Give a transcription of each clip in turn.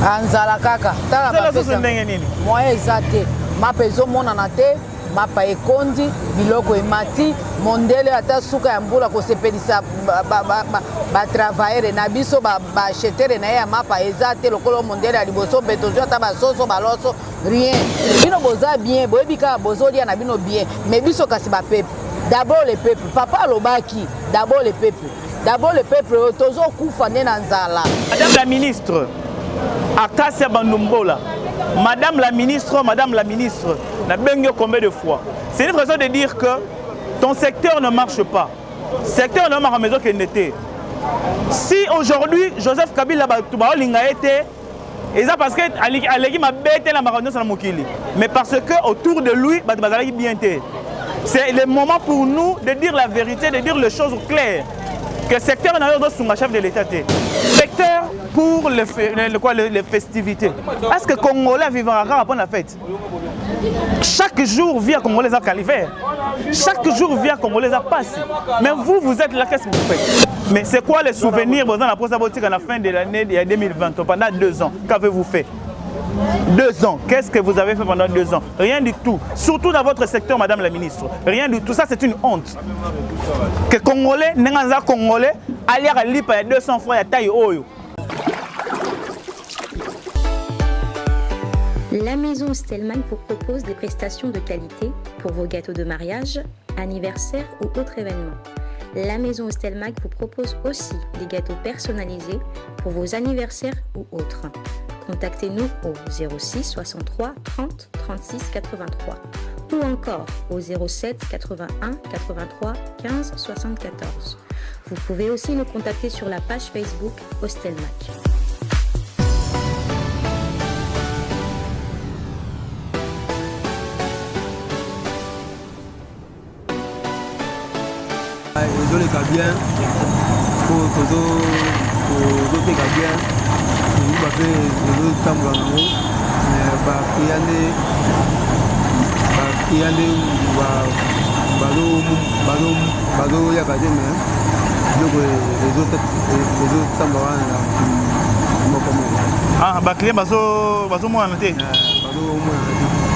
Anzala kaka. Tala bapesa nini? Moyen ezate. Mapa ezomona na te. Mapa ekondi biloko emati mondele ata suka ya mbula kosepelisa ba travailler na biso ba acheter na ya mapa ezate lokolo mondele ya liboso betozo ata ba soso ba loso rien. Bino boza bien boyebika bozolia na bino bien mais biso kasi ba peuple. D'abord le peuple. Papa lobaki d'abord le peuple. D'abord le peuple tozo kufa na nzala. Madame la ministre Akasia Bandumbola. Madame la ministre, n'a bien combien de fois? C'est une façon de dire que ton secteur ne marche pas. Secteur ne marche pas qu'il n'était. Si aujourd'hui Joseph Kabila a été, et ça parce que Alegi m'a bêté la marogne sur la Mokili. Mais parce que autour de lui, bien été. C'est le moment pour nous de dire la vérité, de dire les choses claires. Que le secteur n'a pas de chef de l'État. Secteur pour les festivités. Est-ce que les Congolais vivent après la fête? Chaque jour vient Congolais à Calvaire. Chaque jour vient Congolais à passe. Mais vous êtes là, qu'est-ce que vous faites? Mais c'est quoi les souvenirs dans la post-apotique à la fin de l'année 2020, pendant 2 ans? Qu'avez-vous fait? 2 ans. Qu'est-ce que vous avez fait pendant 2 ans? Rien du tout. Surtout dans votre secteur, Madame la Ministre. Rien du tout. Ça, c'est une honte. Que Congolais, Nenganza Congolais, aller à l'IPA, il y a 200 francs, il y a taille oyo. La maison Stelman vous propose des prestations de qualité pour vos gâteaux de mariage, anniversaire ou autres événements. La maison Stelman vous propose aussi des gâteaux personnalisés pour vos anniversaires ou autres. Contactez-nous au 06 63 30 36 83 ou encore au 07 81 83 15 74. Vous pouvez aussi nous contacter sur la page Facebook Hostelmac. Désolé, bien.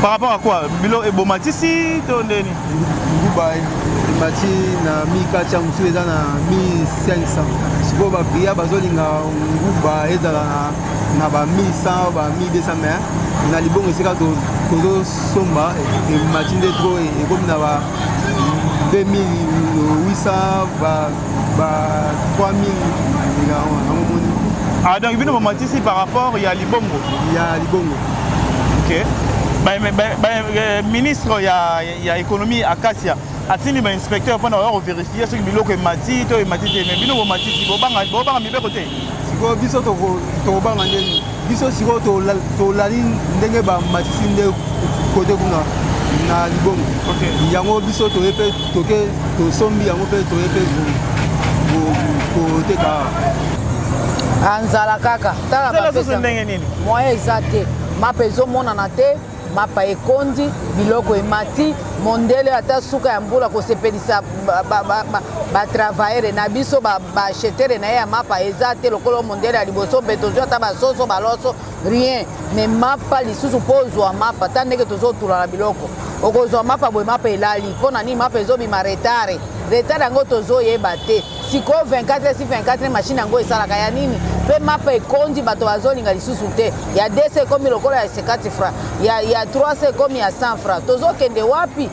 Par rapport à quoi? Bilo et Bomatisi, Mati na 1400 musu eza na 1500 siko ba bia bazolinga nguba ezala na ba 1100 ba 1200 mais na libongo esika tozo somba e mati nde tro e comme na ba 2800 ba 3000 ah donc bino Bomatisi par rapport il y a libongo OK. Ministre il y a économie Akasia atini ba inspecteur pour vérifier ce que biloko emati to emati te mais bino bomati bobanga mibe côté siko biso to banga ndeni biso siko to lali ndenge ba matisi nde côté kuna na libongo OK yango biso to epe toke to sombi yango pe to epe ko teka Anzala kaka tala bapesa moyen ezate mapa ezomona na te mapa ekondi biloko emati mondele ata suka ya mbula kosepelisa ba travailler na biso ba acheter na ya mapa ezate lokolo mondele ya liboso betozo ata ba soso ba loso rien mais mapa lisusu pozwa mapa tandeke tozo tula na biloko okozwa mapa boy mapa elali pona ni mapa ezobima retard yango tozo yeba te siko 24 si 24 machine yango esalaka ya nini pe mapa ekondi bato bazolinga lisusu te ya 2 ekomi lokola ya 50 francs ya 3 ekomi ya 100 francs tozokende wapi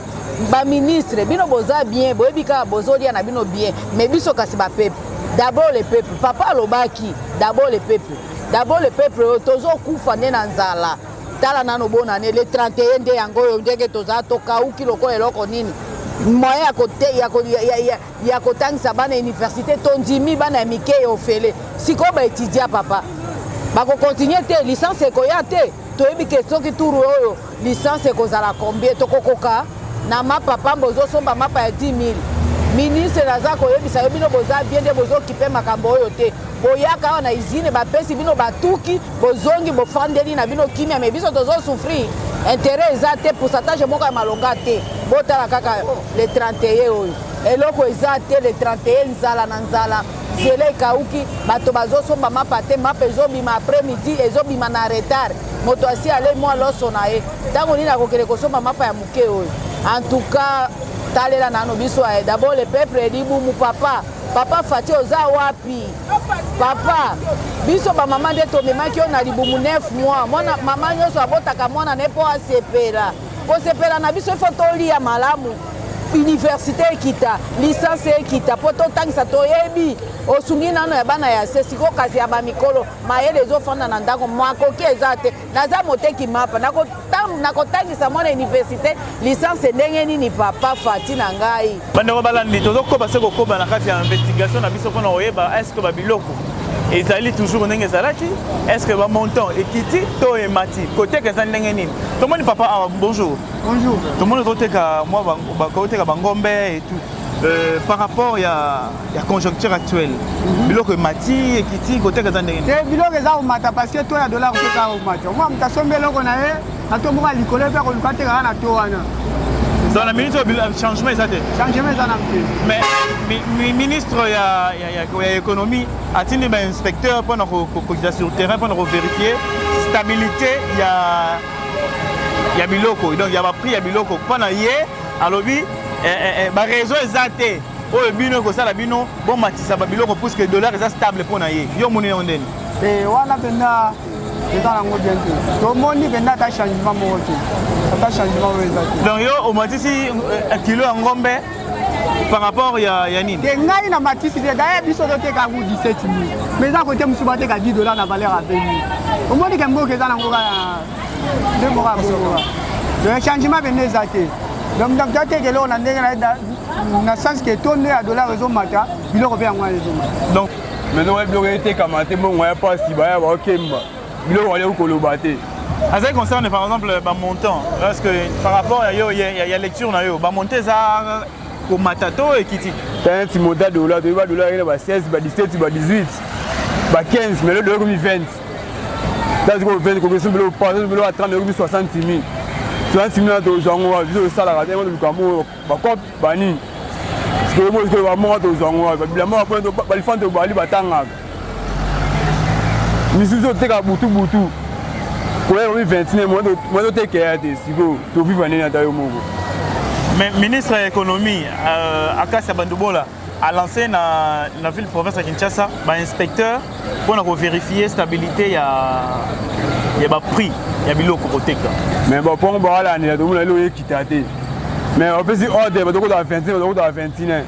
ba ministre bino boza bien boyebika bozolia na bino bien mais biso kasi ba peuple d'abord le peuple papa lobaki d'abord le peuple tozo kufa na nzala tala nano bonane le 31 nde yango ndenge toza tokauki lokola eloko nini moyen ya kotangisa bana université tondimi bana mike ofele siko ba étudiant papa bako continuer te licence ekoya te toyebi ke soki turu oyo licence ekozala combien tokokoka na mapa pambo zosomba mapa ya 10 000 ministre naza koyebisa yo bino boza bien nde bozokipe makambo oyo te boyaka awa na izine bapesi bino batuki bozongi bofandeli na bino kimia me biso tozosouffrir intérêt eza te pourcentage moko ya malonga te botala kaka le 31 oyo eloko eza te le 31 nzala na nzala zele ekauki bato bazosomba mapa te mapa ezobima après midi ezobima na retard moto asi ale mwa loso na ye ntango nini akokende kosomba mapa ya moke oyo en tout cas talela nano biso aye d'abord le peuple edibumu papa Fati oza wapi papa biso bamama nde tomemaki yo na libumu 9 mois mama nyonso abotaka mwana ne mpo asepela kosepela na biso ifo tolia malamu université ekita licence ekita mpo totangisa toyebi osungi nano ya bana ya se siko kasi ya bamikolo mayele ezofanda na ndako makoki eza te naza moteki mapa nakotangisa mwana université licence ndenge nini papa Fati na ngai bandeko balandi tozokoba se kokoba na kati ya investigation na biso mpona oyeba est-ce que babiloko ezali toujours ndenge ezalaki est-ce que bamontant ekiti to emati koteka eza ndenge nini tomoni papa bonjour bonjour tomoni toteka bangombe et tout par rapport ya conjoncture actuelle biloko emati ekiti koteka eza ndenge nini biloko eza komata parce que to ya dollar koteka komata omwa moto asombi eloko na ye atomboka likolo mpe koluka tekaka na to wana dans la minute changement eza te changement eza na mpe mais ministre ya économie atindi bainspecteur mpona kokokisa sur terrain mpona kovérifier stabilité ya biloko donc ya baprix ya biloko mpona ye alobi baraison eza te oyo bino ekosala bino bomatisa babiloko puisque dollar eza stable mpona ye yo moni yango ndeni wana mpenza eza nango bien te tomoni mpenza ata changement moko te ata changement oyo eza te donc yo omatisi kilo ya ngombe par rapport ya nini te ngai na matisi te daye biso toteka ku 17 000 mais eza kote mosusu bateka 10 dollars na valeur ya 20 000 omoni ke mboka eza nango kaka nde moko ya bongoka donc changement mpenza eza te donc toteka eloko na ndenge na sens ke to nde ya dollar ezomata biloko mpe yango wana ezomata donc maintenant biloko etekama te mbongo ya mpasi baya bakemba biloko wali okoloba te azali concerne par exemple bamontant parce que par rapport ya lecture na yo bamontant eza komata to ekiti tanti monta dollar toyeba dollar ekena ba 16 ba 17 ba 18 ba 15 mais le dollar komi 20 taziko 20 kokeso biloko pas biloko ya 30 komi 60 000 60 000 na tozwango wa biso tosalaka te lukambo bakop bani sikoyo bamonga tozwango wa babilamo apone balifani tobali batangaka misusu oteka butu koya komi 29 mwa totekeya te sikoyo toviva nini ata yo moko mais ministre ya économie Akasi Bandubola a lancé na ville province ya Kinshasa bainspecteur mpona kovérifier stabilité ya baprix ya biloko koteka mais bapongo bawalandela tomona eloko ekita te mais bapesi ordre batokota 29 batokota 21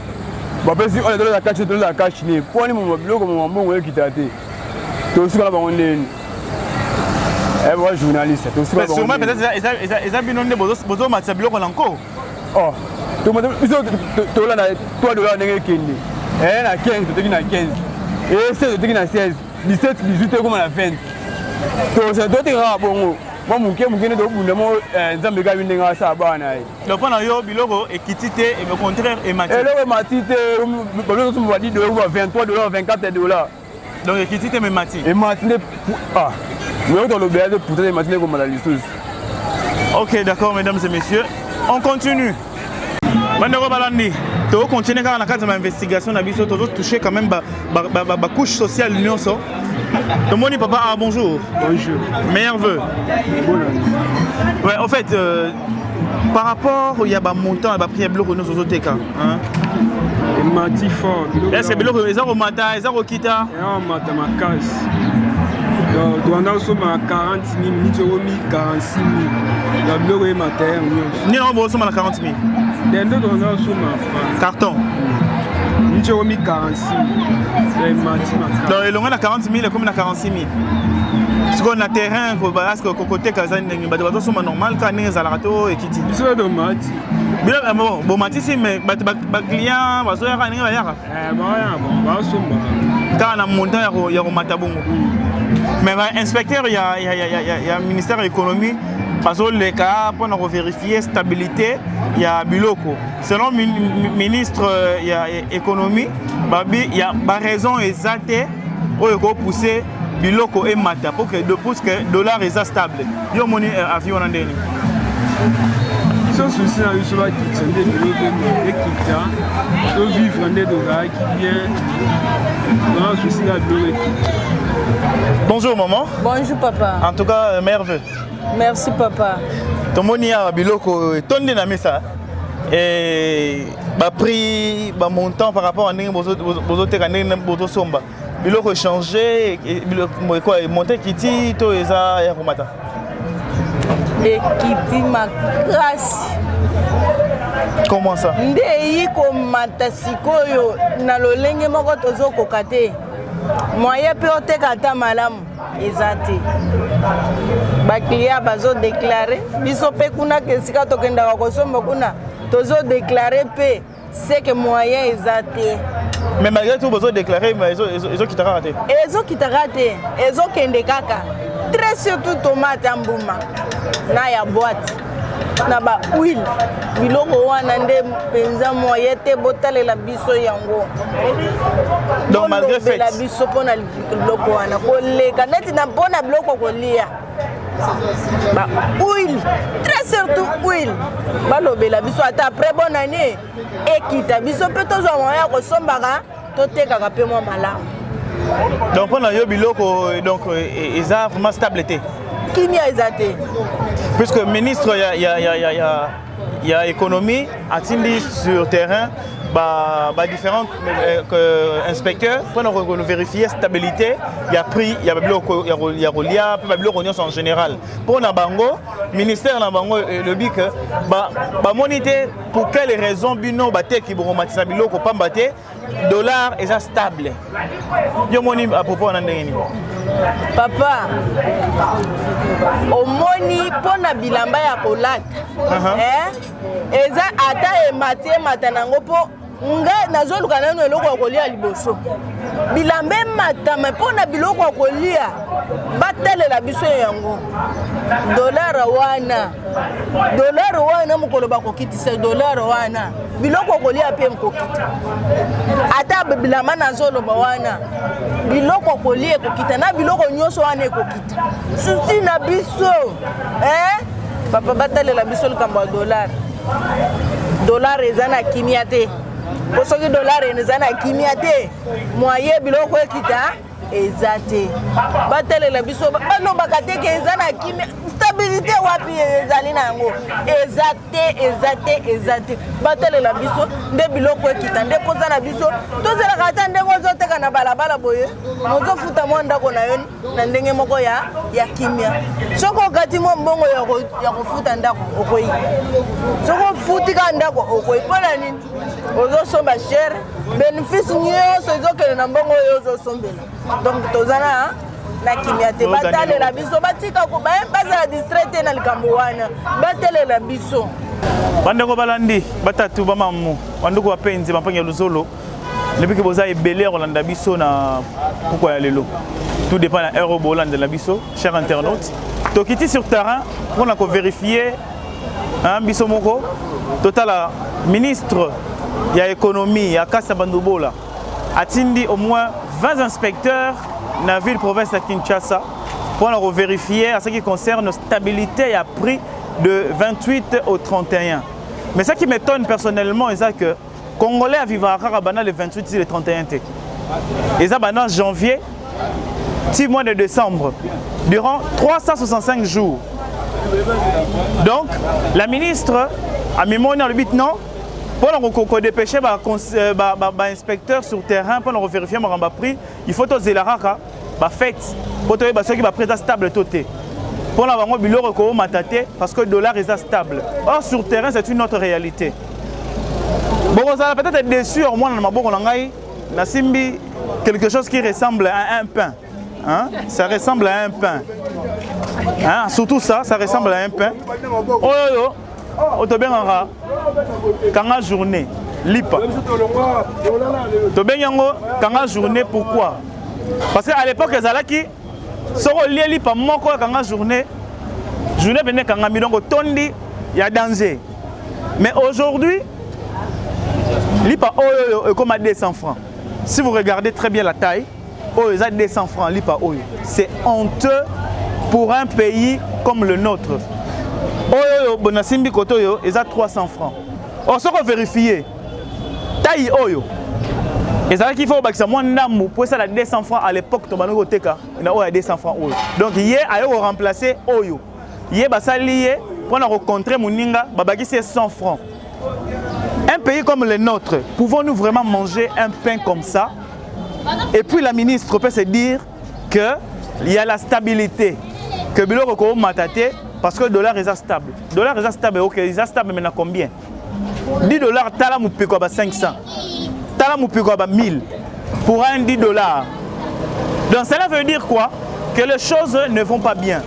bapesi ordre toloza kashi toloza kashi ne mponi moma biloko moma mbongo ekita te tosika na bango ndeni ba journaliste tosika na bango sûrement peut-être eza bino nde bozomatisa biloko na nko oh biso tolanda 3 dollars ndenge ekende na 15 toteki na 15 et 16 toteki na 16 17 18 ekoma na 20 totekaka bongo mwa moke nde tobunda mo nzambe ekabi ndenge asala bana ye donc mpona yo biloko ekiti te et au contraire emati eloko emati te babiloko somo ba 10 dollars ba 23 dollars 24 dollars donc ekiti te memati emati nde mais tolobela te pourtant emati nde ekomala lisusu. Ok, d'accord, mesdames et messieurs. On continue. Bandeko balandi, to continue car na kati ya investigation na biso to toucher quand même ba couche sociale l'union so. To moni papa bonjour. Bonjour. Meilleurs vœux. Ouais, en fait par rapport il y a ba montant et ba prix bloc nous zoteka, hein. Mati fort. Est-ce que bloc ezaro mata, ezaro kita? Mata makasi. Donc, on a somme à 40 000, nous avons mis 46 000. La bleu est matin. Nous avons somme à 40 000. On a somme à carton. Nous avons mis 46 000. Donc, on a 40 000 et comme on a 46 000. Ce qu'on a terrain, parce que côté Kazan, on a somme normal, quand on a zalarato et kiti. C'est de mati. Bon, mati, si, mais les clients, ils sont là. Quand on a monté, il y a un matabongo. Mais l'inspecteur, il y a le ministère de l'économie, parce que les cas pour vérifier la stabilité, il y a Biloko. Selon le ministre de l'économie, il y a des raisons exactes pour pousser Biloko et Mata pour que le dollar est stable. Il y a un avion en biso souci na biso bakitisa nde biloko ekita tovivre nde tozalaki bien wana souci na biloko ekita. Bonjour maman. Bonjour papa. En tout cas, merveilleux. Merci papa. Tomoni ya biloko tonde na mesa. Et ba prix, ba montant par rapport à ndenge bozo teka ndenge bozo somba. Biloko changer, biloko quoi monter kiti to eza ya komata. Ekiti makasi. Comment ça? Nde yi komata sikoyo na lolenge moko tozokoka te. Moyen pe oteka ata malamu eza te. Baklia bazo déclarer biso pe kuna kesika tokendaka kosomba kuna tozo déclarer pe c'est que moyen eza te. Mais malgré tout bozo déclarer mais ezo kitaka raté. Ezo kitaka te. Ezo kende kaka. Très surtout tomate mbuma na ya boîte. Na ba huile biloko wana nde penza moyen te botalela biso yango. Donc malgré fait la biso pona biloko wana koleka neti na pona biloko kolia. Ba huile, très surtout huile. Balobela biso ata après bonne année ekita biso pe tozwa moyen ko sombaka toteka ka pe mo malamu. Donc on a yo biloko donc eza vraiment stabilité. Kimia ezate. Puisque le ministre il y a économie atindi sur terrain différents inspecteurs pour nous vérifier stabilité, il y a prix, il y a relia, en général. Pour la bango, ministère la bango le but que moniter pour quelles raisons bino baté qui bromatisa biloko pas baté dollar est stable. Yo moni à propos na ndenge. Papa, omoni pona bilamba ya kolata. Eza ata ematie matanango po nga nazoluka nano eloko kolia liboso. Bilamba matama pona biloko kolia batelela biso yango. Dollar wana mukolo bakokitisa dollar wana. Biloko kolia pe mkokita. Ata bilamba nazoloba wana. Biloko kolia kokita na biloko nyoso wana ekokita. Susi na biso. Papa batelela biso likambo dollar. Dollar ezana kimia te. Posoki dollar ezana kimia te. Moyen biloko ekita ezate. Batelela biso bano bakateke ezana kimia stabilité wapi ezali nango. Ezate. Batelela biso nde biloko ekita nde kozana biso. Tozela kata ndenge ozoteka na balabala boye. Mozofuta mo ndako na yoni na ndenge moko ya kimia. Soko kati mo mbongo ya kofuta ndako okoyi. Soko futika ndako okoyi pona nini? Ozosomba cher, bénéfice nyonso ezokele na mbongo oyo ozosombela. Donc tozana na kimia te batalela biso batika ko bazala distraite na likambo wana. Batelela biso. Bandeko balandi batatu bamamu bandeko bapenzi bampanya luzolo. Depuis que vous avez belé Rolanda Bisso na pourquoi aller l'eau. Tout dépend de l'euro Boland de la Bisso, chers internautes. Donc ici sur terrain, on a vérifié hein Bisso Moko, total ministre il y a économie, il y a Kassa Bandubola. Atindi au moins 20 inspecteurs dans la ville province de Kinshasa pour en vérifier à ce qui concerne la stabilité et prix de 28 au 31. Mais ce qui m'étonne personnellement c'est que Congolais vivent à Karabana le 28 et le 31. Et ça, en janvier, 6 mois de décembre, durant 365 jours. Donc, la ministre a mis mon le but non pour dépêcher l'inspecteur sur terrain pour vérifier mon prix. Il faut que la raka fait pour que ceux qui va prendre stable toté. Pour la banque biloko ko matate parce que le dollar est stable. Or sur terrain c'est une autre réalité. Bon, vous allez peut-être déçu, moi, dans simbi quelque chose qui ressemble à un pain. Hein? Ça ressemble à un pain. Hein? Surtout ça ressemble à un pain. Oh, tu bien en journée, lipa. Tu bien en journée, pourquoi? Parce qu'à l'époque, les alaki, si on lit lipa, moi, quand journée venait quand on a mis tondi, il y a danger. Mais aujourd'hui, Lipa Oyo est comme à 200 francs. Si vous regardez très bien la taille, Oyo est à 200 francs. Lipa Oyo. C'est honteux pour un pays comme le nôtre. Oyo bonasimbi koto yo eza 300 francs. Or soko vérifier taille oyo ezalaki faut bakisa moi ndamu pour ça la 200 francs à l'époque to banoko teka na oyo 200 francs oyo. Donc yé ayo remplacer oyo. Yé basali yé pour na rencontrer moninga babakisi 100 francs. Un pays comme le nôtre, pouvons-nous vraiment manger un pain comme ça? Et puis la ministre peut se dire qu'il y a la stabilité, que biloko ko matate parce que le dollar est stable. Le dollar est stable, ok, il est stable maintenant combien? 10 dollars, tala moupiko ba 500. Tala moupiko ba 1000 pour un 10 dollars. Donc cela veut dire quoi? Que les choses ne vont pas bien.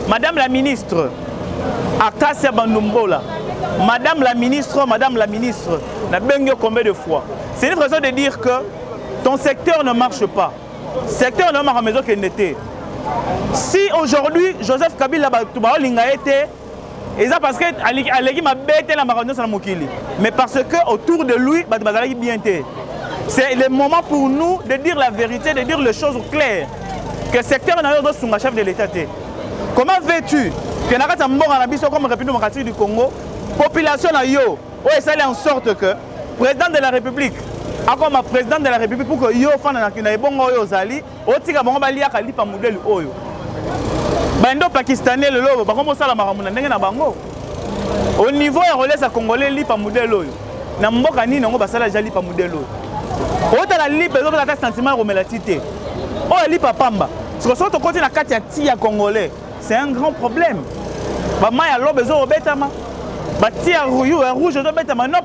Madame la ministre, Akasia Bandumbola, Madame la ministre, n'a bien combien de fois? C'est une raison de dire que ton secteur ne marche pas. Secteur ne marche pas, mais qu'il n'était. Si aujourd'hui, Joseph Kabila a été, et ça parce qu'il a bêté la marogne sur la Mokili. Mais parce que autour de lui, il a bien été. C'est le moment pour nous de dire la vérité, de dire les choses claires. Que le secteur n'a pas de chef de l'État. Comment veux-tu que nous avons comme République démocratique du Congo, population na yo, ouais, ça en sorte que président de la République, comme président de la République pour que yo fan na bon oyo zali, otika bango balia kali pa modèle oyo. Bando pakistanais le lobo, ba komo sala makamuna ndenge na bango. Au niveau ya relais congolais li pa modèle oyo. Na mboka nini ngo basala jali pa modèle oyo. Ota la li bezo ta sentiment romelatité. Oh li pa pamba. Parce que côté na kati ya tia congolais, c'est un grand problème. Ba maya lo bezo obetama. Batia rouge non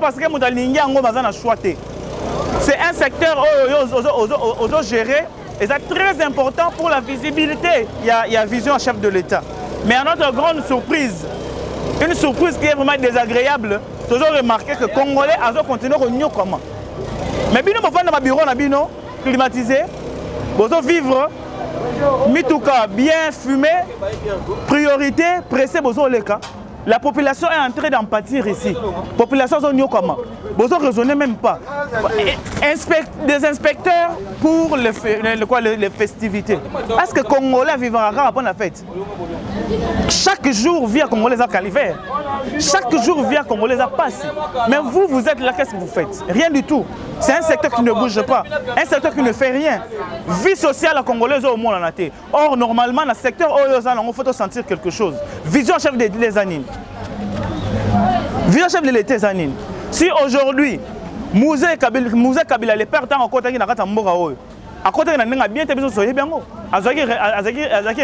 parce que c'est un secteur géré et c'est très important pour la visibilité. Il y a vision à chef de l'État. Mais à notre grande surprise, une surprise qui est vraiment désagréable, toujours remarqué que les Congolais continuent à venir comment. Mais bien nous dans bureau climatisé, nous vivre mitouka bien fumé, priorité pressé les cas. La population est en train d'en pâtir ici. La population est comment? Vous ne raisonnez même pas. Des inspecteurs pour les festivités. Est-ce que les Congolais vivra après la fête? Chaque jour via Congolais à Calvaire. Chaque jour via Congolais à passe. Mais vous êtes là, qu'est-ce que vous faites? Rien du tout. C'est un secteur qui ne bouge pas. Un secteur qui ne fait rien. Vie sociale à Congolaise au monde en a été. Or, normalement, dans le secteur, il faut sentir quelque chose. Vision chef de l'État. Vision chef de l'État. Si aujourd'hui, Mouzé Kabila, les pères en côté qui n'a pas de à côté de la bien été soyez bien haut. Azaki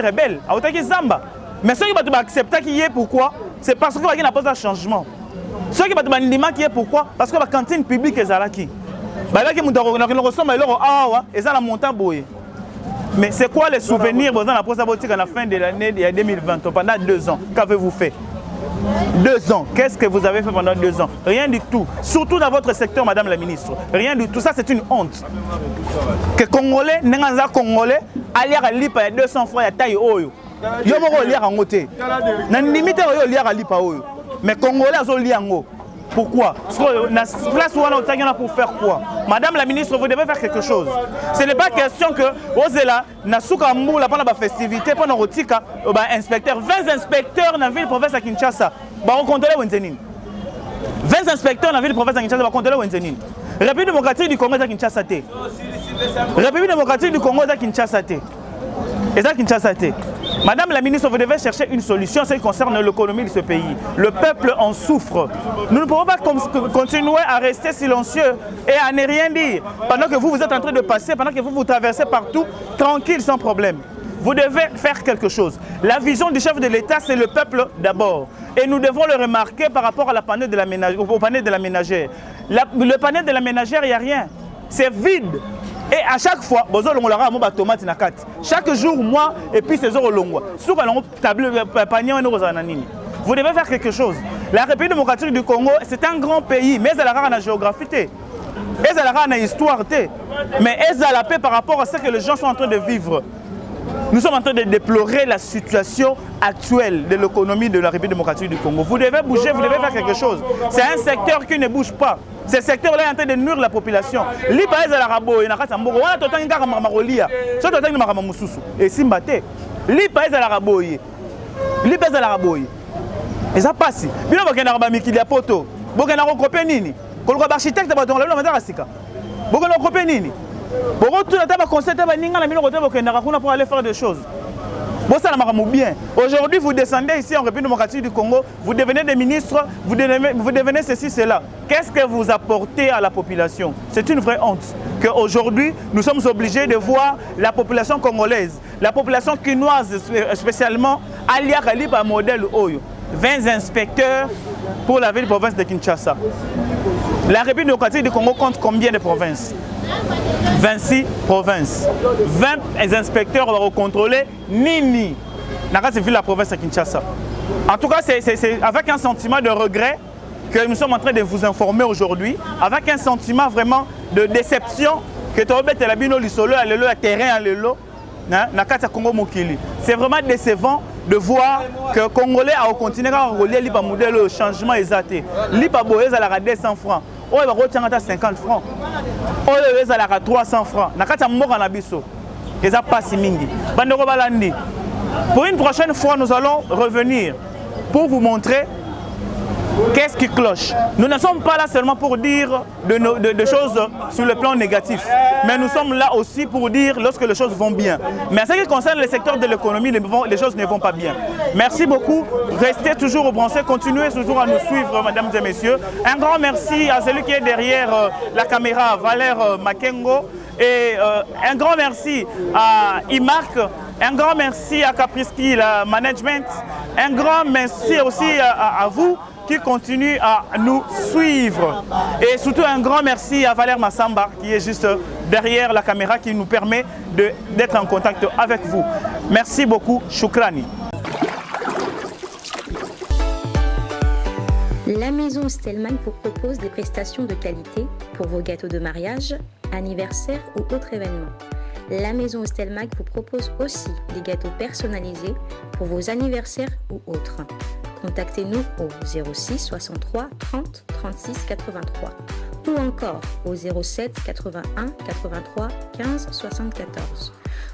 rebelle, à côté Zamba. Mais ceux qui vont accepter qui est pourquoi? C'est parce qu'il n'y a pas de changement. Ceux qui vont accepter qui est pourquoi? Parce que la cantine publique est là qui. Mais c'est quoi les souvenirs dans la post-apotique à la fin de l'année 2020, pendant 2 ans? Qu'avez-vous fait? 2 ans. Qu'est-ce que vous avez fait pendant 2 ans? Rien du tout. Surtout dans votre secteur, Madame la Ministre. Rien du tout. Ça, c'est une honte. Que Congolais, Nenganza Congolais, aller à l'IPA, il y a 200 francs, il y a taille oyo. Yo moko liya en côté. Nan limite yo liya à l'IPA oyo. Mais Congolais ont lié en haut. Pourquoi? Parce que la place où on a pour faire quoi? Madame la Ministre, vous devez faire quelque chose. Ce n'est pas question que Ozela, Nasuka Mboula, pendant la festivité, pendant Rotika, inspecteur, 20 inspecteurs dans la ville province à Kinshasa, on compte les Wenzenin. 20 inspecteurs dans la ville province à Kinshasa, on compte les Wenzenin. République démocratique du Congo est à Kinshasa. République démocratique du Congo est à Kinshasa. Madame la Ministre, vous devez chercher une solution en ce qui concerne l'économie de ce pays. Le peuple en souffre. Nous ne pouvons pas continuer à rester silencieux et à ne rien dire. Pendant que vous êtes en train de passer, pendant que vous traversez partout, tranquille, sans problème. Vous devez faire quelque chose. La vision du chef de l'État, c'est le peuple d'abord. Et nous devons le remarquer par rapport à au panel de la ménagère. Le panel de la ménagère, il n'y a rien. C'est vide. Et à chaque fois, chaque jour, moi, et puis ces euros longs. Vous devez faire quelque chose. La République démocratique du Congo, c'est un grand pays, mais elle a une géographie. Elle a une histoire. Mais elle a la paix par rapport à ce que les gens sont en train de vivre. Nous sommes en train de déplorer la situation actuelle de l'économie de la République démocratique du Congo. Vous devez bouger, vous devez faire quelque chose. C'est un secteur qui ne bouge pas. Ce secteur-là est en train de nuire la population. L'IPA est à l'arabo, il y a un peu de Et ça passe. Bino bakenda ba mikili ya poto. Bokenda ko kopé nini? Koluka ba architecte ba tonga la mataka sika. Bokenda ko kopé nini? Boko tout na ba concept ba ninga na bino ko bokenda kuna pour aller faire des choses. Bon, ça n'a bien. Aujourd'hui, vous descendez ici en République démocratique du Congo, vous devenez des ministres, vous devenez ceci, cela. Qu'est-ce que vous apportez à la population? C'est une vraie honte qu'aujourd'hui, nous sommes obligés de voir la population congolaise, la population quinoise spécialement, alliée à modèle Oyo. 20 inspecteurs pour la ville province de Kinshasa. La République démocratique du Congo compte combien de provinces? 26 provinces. 20 inspecteurs vont contrôler Nini. C'est vu la province de Kinshasa. En tout cas, c'est avec un sentiment de regret que nous sommes en train de vous informer aujourd'hui, avec un sentiment vraiment de déception que tu as la bino lisolo à l'élo, à terrain à l'élo, na Congo Mokili. C'est vraiment décevant de voir que les Congolais continuent à relier le modèle au changement exacté. Lipa boyez à la 200 francs. Oh, il va 50 francs. Oh, il va 300 francs. Nakata moko na biso. Et ça passe mingi. Bandeko balandi. Pour une prochaine fois, nous allons revenir pour vous montrer qu'est-ce qui cloche. Nous ne sommes pas là seulement pour dire de choses sur le plan négatif, mais nous sommes là aussi pour dire lorsque les choses vont bien. Mais en ce qui concerne le secteur de l'économie, les choses ne vont pas bien. Merci beaucoup. Restez toujours au branché. Continuez toujours à nous suivre, mesdames et messieurs. Un grand merci à celui qui est derrière la caméra, Valère Makengo. Et un grand merci à Imark. Un grand merci à Capriski, le management. Un grand merci aussi à vous qui continue à nous suivre. Et surtout un grand merci à Valère Massamba qui est juste derrière la caméra qui nous permet d'être en contact avec vous. Merci beaucoup, Choukrani. La maison Stelman vous propose des prestations de qualité pour vos gâteaux de mariage, anniversaire ou autres événements. La maison Stelman vous propose aussi des gâteaux personnalisés pour vos anniversaires ou autres. Contactez-nous au 06 63 30 36 83 ou encore au 07 81 83 15 74.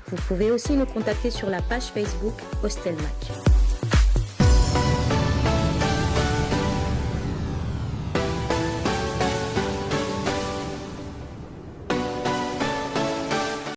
Vous pouvez aussi nous contacter sur la page Facebook Hostelmac.